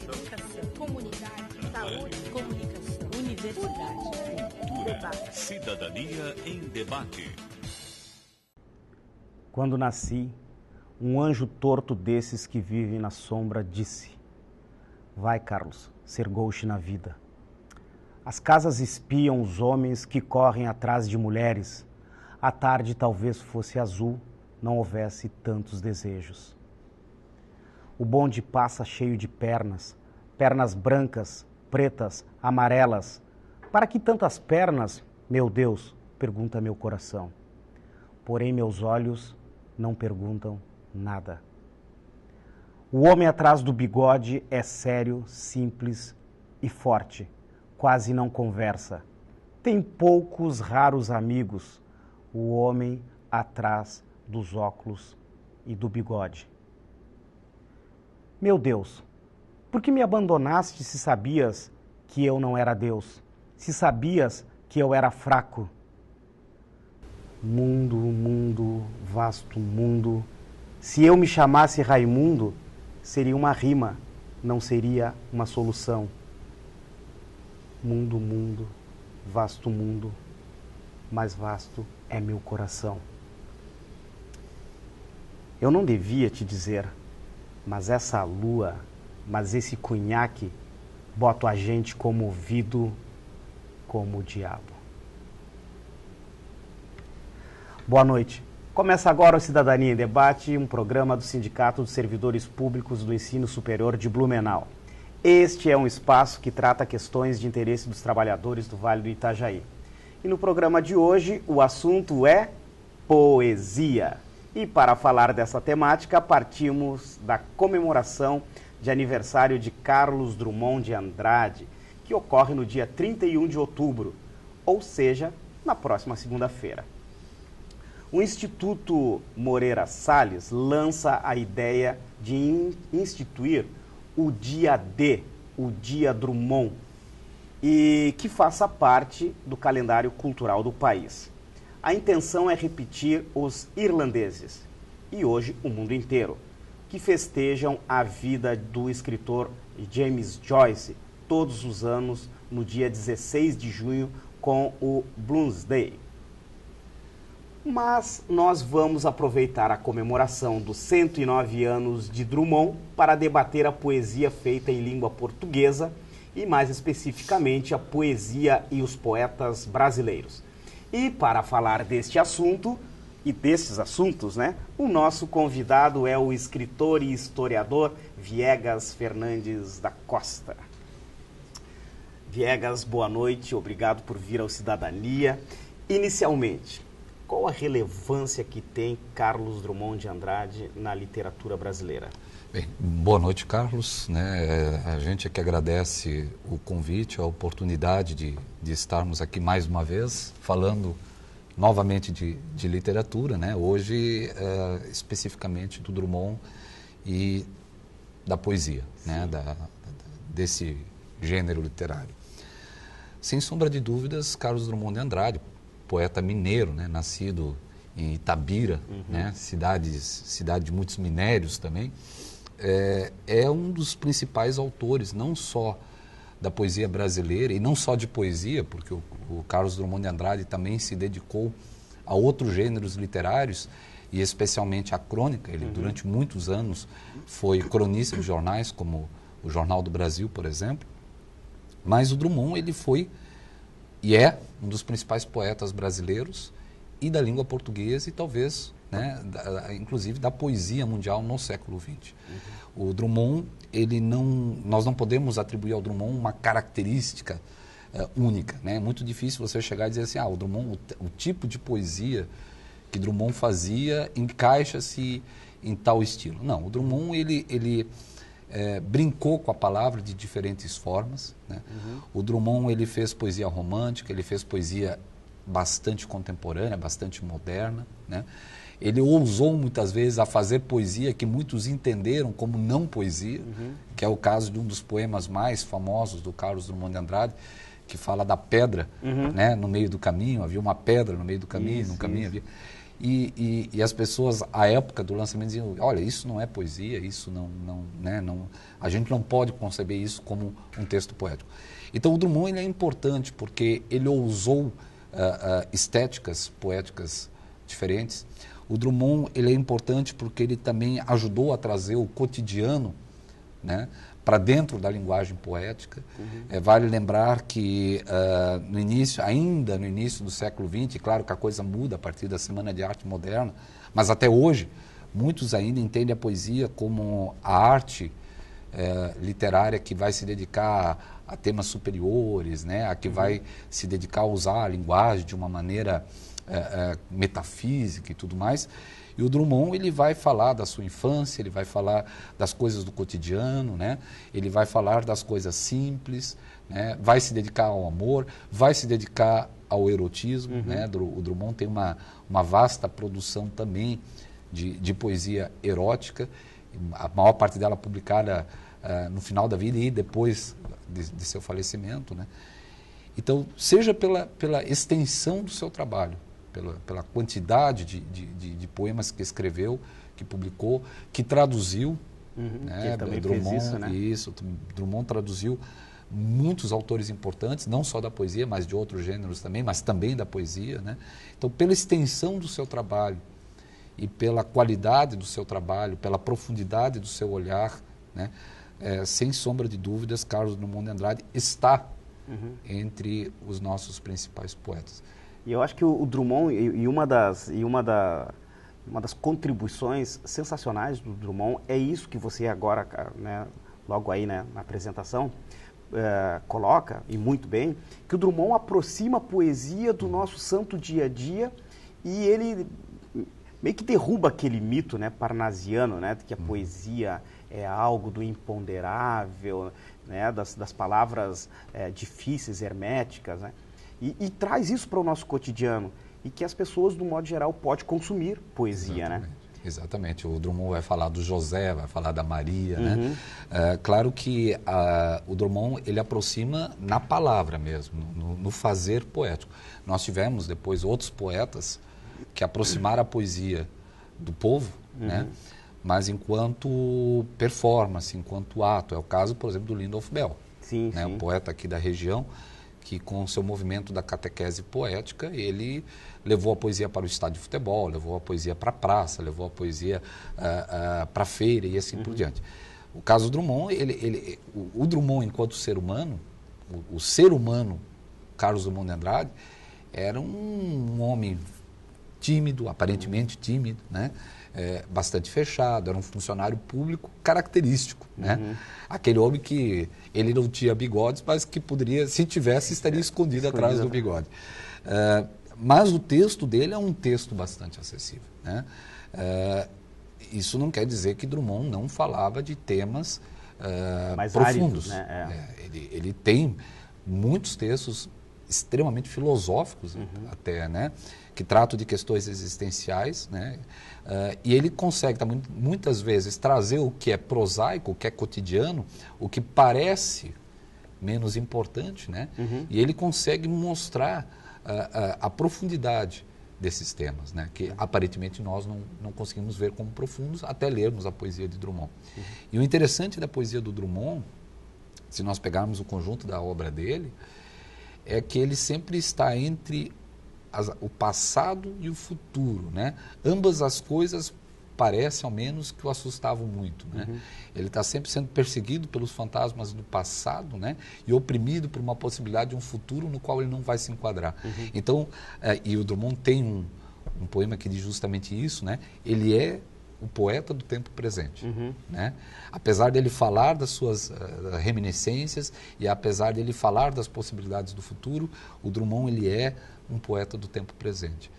educação, comunidade, saúde, comunicação, universidade, cultura, cidadania em debate. Quando nasci, um anjo torto desses que vivem na sombra disse: vai, Carlos, ser gauche na vida. As casas espiam os homens que correm atrás de mulheres. A tarde talvez fosse azul, não houvesse tantos desejos. O bonde passa cheio de pernas, pernas brancas, pretas, amarelas. Para que tantas pernas, meu Deus? Pergunta meu coração. Porém meus olhos não perguntam nada. O homem atrás do bigode é sério, simples e forte. Quase não conversa. Tem poucos raros amigos. O homem atrás dos óculos e do bigode. Meu Deus, por que me abandonaste se sabias que eu não era Deus? Se sabias que eu era fraco? Mundo, mundo, vasto mundo. Se eu me chamasse Raimundo, seria uma rima, não seria uma solução. Mundo, mundo, vasto mundo, mais vasto é meu coração. Eu não devia te dizer, mas essa lua, mas esse cunhaque, bota a gente comovido como o diabo. Boa noite. Começa agora o Cidadania em Debate, um programa do Sindicato dos Servidores Públicos do Ensino Superior de Blumenau. Este é um espaço que trata questões de interesse dos trabalhadores do Vale do Itajaí. E no programa de hoje, o assunto é poesia. E para falar dessa temática, partimos da comemoração de aniversário de Carlos Drummond de Andrade, que ocorre no dia 31 de outubro, ou seja, na próxima segunda-feira. O Instituto Moreira Salles lança a ideia de instituir o Dia D, o Dia Drummond, e que faça parte do calendário cultural do país. A intenção é repetir os irlandeses, e hoje o mundo inteiro, que festejam a vida do escritor James Joyce todos os anos no dia 16 de junho com o Bloomsday. Mas nós vamos aproveitar a comemoração dos 109 anos de Drummond para debater a poesia feita em língua portuguesa e, mais especificamente, a poesia e os poetas brasileiros. E para falar deste assunto e destes assuntos, o nosso convidado é o escritor e historiador Viegas Fernandes da Costa. Viegas, boa noite, obrigado por vir ao Cidadania. Inicialmente, qual a relevância que tem Carlos Drummond de Andrade na literatura brasileira? Bem, boa noite, Carlos. A gente é que agradece o convite, a oportunidade de estarmos aqui mais uma vez, falando novamente de literatura, hoje especificamente do Drummond e da poesia, desse gênero literário. Sem sombra de dúvidas, Carlos Drummond de Andrade, poeta mineiro, nascido em Itabira, cidade de muitos minérios também, é um dos principais autores, não só da poesia brasileira, e não só de poesia, porque o Carlos Drummond de Andrade também se dedicou a outros gêneros literários, e especialmente à crônica. Ele, durante muitos anos, foi cronista de jornais, como o Jornal do Brasil, por exemplo. Mas o Drummond, ele foi e é um dos principais poetas brasileiros e da língua portuguesa e talvez, inclusive, da poesia mundial no século XX. O Drummond, nós não podemos atribuir ao Drummond uma característica única. É muito difícil você chegar e dizer assim, o Drummond, o tipo de poesia que Drummond fazia encaixa-se em tal estilo. Não, o Drummond, ele brincou com a palavra de diferentes formas. O Drummond, ele fez poesia romântica, ele fez poesia bastante contemporânea, bastante moderna. Ele ousou muitas vezes a fazer poesia que muitos entenderam como não poesia, que é o caso de um dos poemas mais famosos do Carlos Drummond de Andrade, que fala da pedra no meio do caminho. Havia uma pedra no meio do caminho, no caminho havia... E as pessoas, à época do lançamento, diziam, olha, isso não é poesia, isso a gente não pode conceber isso como um texto poético. Então, o Drummond ele é importante porque ele ousou estéticas poéticas diferentes. O Drummond ele é importante porque ele também ajudou a trazer o cotidiano, né, para dentro da linguagem poética. Vale lembrar que ainda no início do século XX, claro que a coisa muda a partir da Semana de Arte Moderna, mas até hoje, muitos ainda entendem a poesia como a arte literária que vai se dedicar a temas superiores, né, a que vai se dedicar a usar a linguagem de uma maneira metafísica e tudo mais. E o Drummond ele vai falar da sua infância, ele vai falar das coisas do cotidiano, né? Ele vai falar das coisas simples, né? Vai se dedicar ao amor, vai se dedicar ao erotismo. Né? O Drummond tem uma vasta produção também de poesia erótica, a maior parte dela publicada no final da vida e depois de seu falecimento. Né? Então, seja pela extensão do seu trabalho, pela quantidade de poemas que escreveu, que publicou, que traduziu. Né? Que também Drummond, fez isso, né? Isso, Drummond traduziu muitos autores importantes, não só da poesia, mas de outros gêneros também, mas também da poesia. Né? Então, pela extensão do seu trabalho e pela qualidade do seu trabalho, pela profundidade do seu olhar, né? Sem sombra de dúvidas, Carlos Drummond de Andrade está entre os nossos principais poetas. E eu acho que o Drummond, uma das contribuições sensacionais do Drummond é isso que você agora, né, logo aí, né, na apresentação, coloca, e muito bem, que o Drummond aproxima a poesia do nosso santo dia a dia e ele meio que derruba aquele mito, né, parnasiano, né, de que a poesia é algo do imponderável, né, das palavras difíceis, herméticas, né? E traz isso para o nosso cotidiano e que as pessoas, do modo geral, podem consumir poesia, Exatamente. Né? Exatamente. O Drummond vai falar do José, vai falar da Maria, né? Claro que o Drummond, ele aproxima na palavra mesmo, no fazer poético. Nós tivemos depois outros poetas que aproximaram a poesia do povo, né? Mas enquanto performance, enquanto ato. É o caso, por exemplo, do Lindolf Bell, Sim, né? sim. Um poeta aqui da região, que com o seu movimento da catequese poética, ele levou a poesia para o estádio de futebol, levou a poesia para a praça, levou a poesia para a feira e assim por diante. O caso do Drummond, o Drummond enquanto ser humano, o ser humano Carlos Drummond de Andrade, era um homem tímido, aparentemente tímido, né? Bastante fechado, era um funcionário público característico, né? Aquele homem que ele não tinha bigodes, mas que poderia, se tivesse, estaria escondido atrás do bigode. Mas o texto dele é um texto bastante acessível, né? Isso não quer dizer que Drummond não falava de temas mais profundos. áridos, né? Ele tem muitos textos extremamente filosóficos até, né? Que tratam de questões existenciais, né? E ele consegue muitas vezes trazer o que é prosaico, o que é cotidiano, o que parece menos importante, né? E ele consegue mostrar a profundidade desses temas, né? Que aparentemente nós não conseguimos ver como profundos até lermos a poesia de Drummond. E o interessante da poesia do Drummond, se nós pegarmos o conjunto da obra dele, é que ele sempre está entre o passado e o futuro, né? Ambas as coisas parecem, ao menos, que o assustavam muito, né? Ele está sempre sendo perseguido pelos fantasmas do passado, né? E oprimido por uma possibilidade de um futuro no qual ele não vai se enquadrar. Então, e o Drummond tem um poema que diz justamente isso, né? Ele é o poeta do tempo presente, né? Apesar dele falar das suas reminiscências e apesar dele falar das possibilidades do futuro, o Drummond ele é um poeta do tempo presente.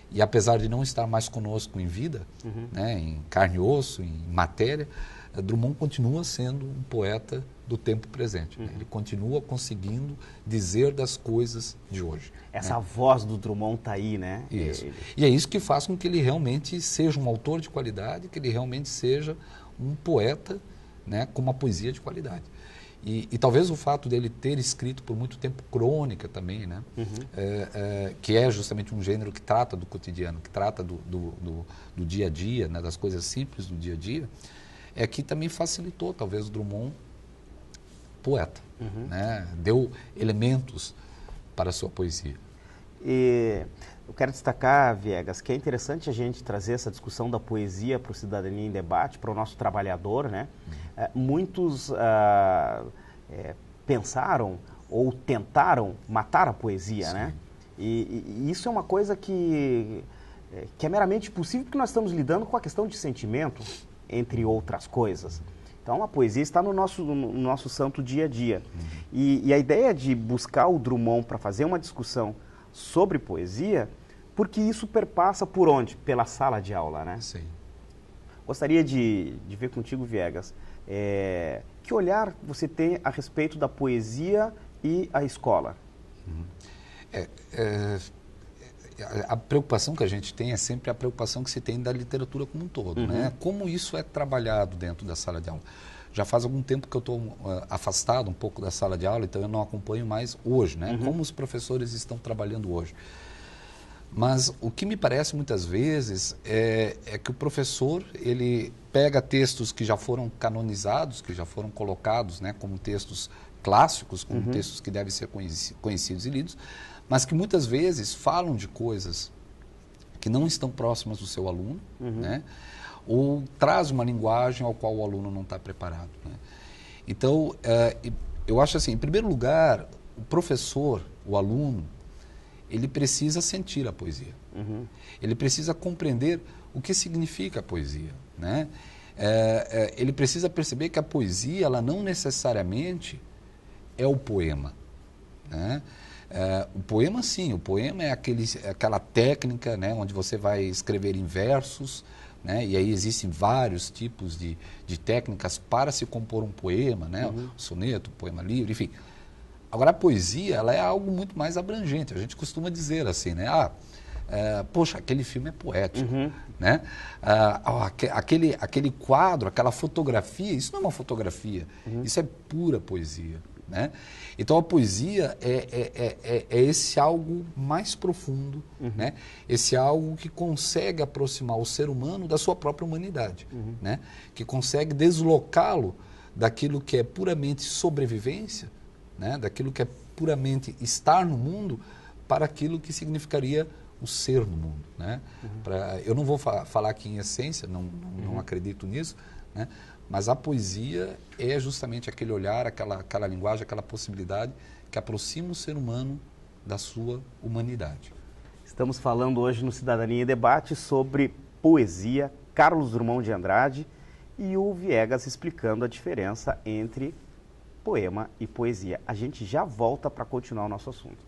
E apesar de não estar mais conosco em vida, né, em carne e osso, em matéria, Drummond continua sendo um poeta do tempo presente. Né? Ele continua conseguindo dizer das coisas de hoje. Essa voz do Drummond está aí, né? Isso. E é isso que faz com que ele realmente seja um autor de qualidade, que ele realmente seja um poeta, né, com uma poesia de qualidade. E talvez o fato dele ter escrito por muito tempo crônica também, né? Que é justamente um gênero que trata do cotidiano, que trata do dia a dia, né? Das coisas simples do dia a dia, é que também facilitou talvez o Drummond poeta, né? Deu elementos para a sua poesia. E eu quero destacar, Viegas, que é interessante a gente trazer essa discussão da poesia para o Cidadania em Debate, para o nosso trabalhador, né? Muitos pensaram ou tentaram matar a poesia, né? E isso é uma coisa que é meramente possível porque nós estamos lidando com a questão de sentimento, entre outras coisas. Então, a poesia está no nosso santo dia a dia. E a ideia de buscar o Drummond para fazer uma discussão sobre poesia, porque isso perpassa por onde? Pela sala de aula, né? Sim. Gostaria de ver contigo, Viegas, que olhar você tem a respeito da poesia e a escola? A preocupação que a gente tem é sempre a preocupação que se tem da literatura como um todo, né? Como isso é trabalhado dentro da sala de aula. Já faz algum tempo que eu estou afastado um pouco da sala de aula, então eu não acompanho mais hoje, né? Como os professores estão trabalhando hoje. Mas o que me parece muitas vezes é que o professor, ele pega textos que já foram canonizados, que já foram colocados, né, como textos clássicos, como textos que devem ser conhecidos e lidos, mas que muitas vezes falam de coisas que não estão próximas do seu aluno, né, ou traz uma linguagem ao qual o aluno não está preparado, né. Então, eu acho assim, em primeiro lugar, o professor, o aluno, ele precisa sentir a poesia. Ele precisa compreender o que significa a poesia, né? Ele precisa perceber que a poesia, ela não necessariamente é o poema, né? O poema, sim, o poema é aquela técnica, né, onde você vai escrever em versos, né, e aí existem vários tipos de técnicas para se compor um poema, né, o soneto, o poema livre, enfim. Agora, a poesia, ela é algo muito mais abrangente. A gente costuma dizer assim, né? Poxa, aquele filme é poético, né? Aquele quadro, aquela fotografia, isso não é uma fotografia, isso é pura poesia, né? Então, a poesia é esse algo mais profundo, né? Esse algo que consegue aproximar o ser humano da sua própria humanidade, né? Que consegue deslocá-lo daquilo que é puramente sobrevivência, né, daquilo que é puramente estar no mundo para aquilo que significaria o ser no mundo, né? Eu não vou falar aqui em essência, não acredito nisso, né? Mas a poesia é justamente aquele olhar, aquela linguagem, aquela possibilidade que aproxima o ser humano da sua humanidade. Estamos falando hoje no Cidadania em Debate sobre poesia, Carlos Drummond de Andrade e o Viegas explicando a diferença entre poema e poesia. A gente já volta para continuar o nosso assunto.